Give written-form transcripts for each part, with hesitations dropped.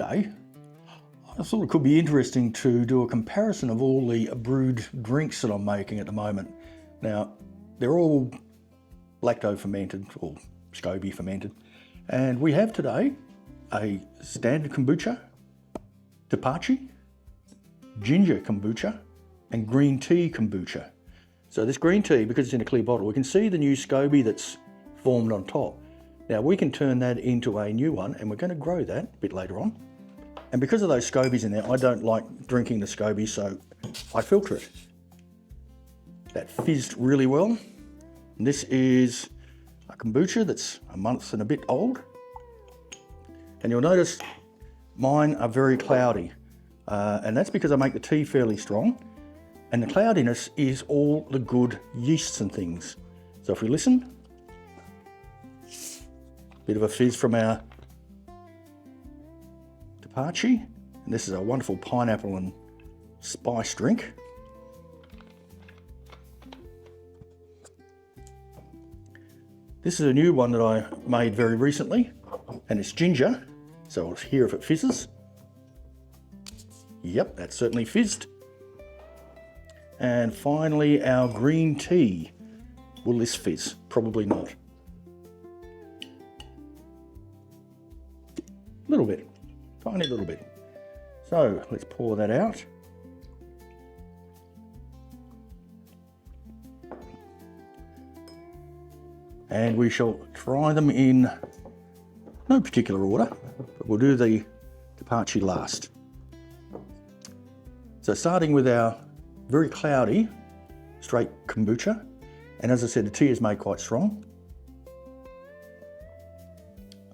today, I thought it could be interesting to do a comparison of all the brewed drinks that I'm making at the moment. Now, they're all lacto-fermented or SCOBY fermented. And we have today a standard kombucha, tepachi, ginger kombucha, and green tea kombucha. So this green tea, because it's in a clear bottle, we can see the new SCOBY that's formed on top. Now we can turn that into a new one, and we're going to grow that a bit later on. And because of those SCOBYs in there, I don't like drinking the SCOBY, so I filter it. That fizzed really well. And this is a kombucha that's a month and a bit old. And you'll notice mine are very cloudy. And that's because I make the tea fairly strong. And the cloudiness is all the good yeasts and things. So if we listen, bit of a fizz from our Tepache, and this is a wonderful pineapple and spice drink. This is a new one that I made very recently, and it's ginger, so I'll hear if it fizzes. Yep, that certainly fizzed. And finally, our green tea. Will this fizz? Probably not. A little bit, tiny little bit. So let's pour that out. And we shall try them in no particular order, but we'll do the Tepache last. So starting with our very cloudy straight kombucha, and as I said, the tea is made quite strong.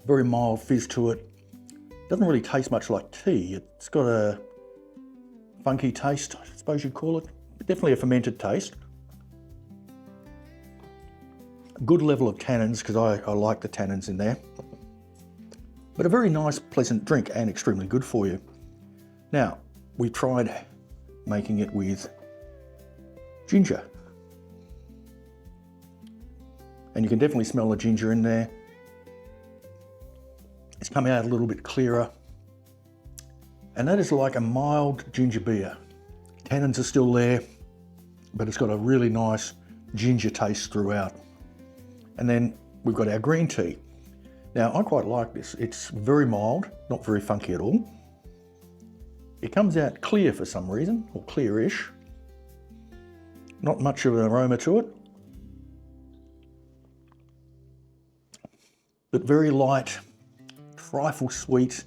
Very mild fizz to it. Doesn't really taste much like tea. It's got a funky taste, I suppose you'd call it. Definitely a fermented taste. Good level of tannins, because I like the tannins in there. But a very nice, pleasant drink and extremely good for you. Now, we tried making it with ginger. And you can definitely smell the ginger in there. It's coming out a little bit clearer. And that is like a mild ginger beer. Tannins are still there, but it's got a really nice ginger taste throughout. And then we've got our green tea. Now, I quite like this. It's very mild, not very funky at all. It comes out clear for some reason, or clearish. Not much of an aroma to it, but very light, trifle sweet.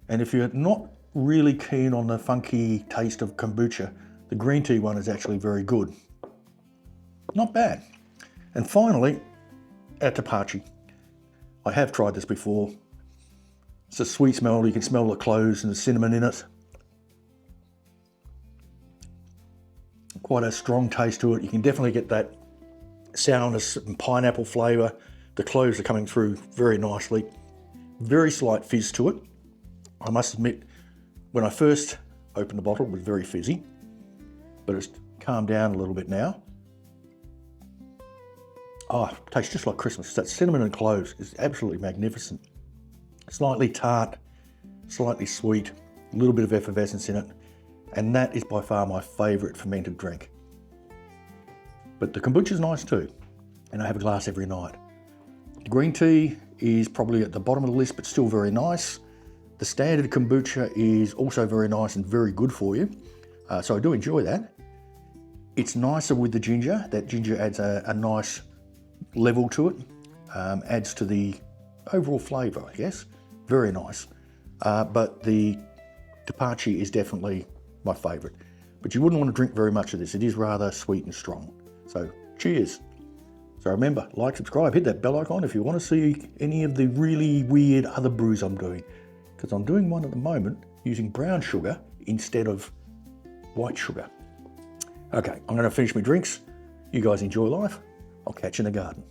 And if you're not really keen on the funky taste of kombucha, the green tea one is actually very good. Not bad. And finally, our Tepache. I have tried this before. It's a sweet smell. You can smell the cloves and the cinnamon in it. Quite a strong taste to it. You can definitely get that sourness and pineapple flavour. The cloves are coming through very nicely. Very slight fizz to it. I must admit, when I first opened the bottle, it was very fizzy, but it's calmed down a little bit now. Oh, it tastes just like Christmas. That cinnamon and cloves is absolutely magnificent. Slightly tart, slightly sweet, a little bit of effervescence in it, and that is by far my favourite fermented drink. But the kombucha is nice too, and I have a glass every night. The green tea is probably at the bottom of the list, but still very nice. The standard kombucha is also very nice and very good for you, so I do enjoy that. It's nicer with the ginger. That ginger adds a nice level to it, adds to the overall flavour, I guess. Very nice. But the Tepache is definitely my favourite. But you wouldn't want to drink very much of this. It is rather sweet and strong. So cheers. So remember, like, subscribe, hit that bell icon if you want to see any of the really weird other brews I'm doing. Because I'm doing one at the moment using brown sugar instead of white sugar. Okay, I'm going to finish my drinks. You guys enjoy life. I'll catch you in the garden.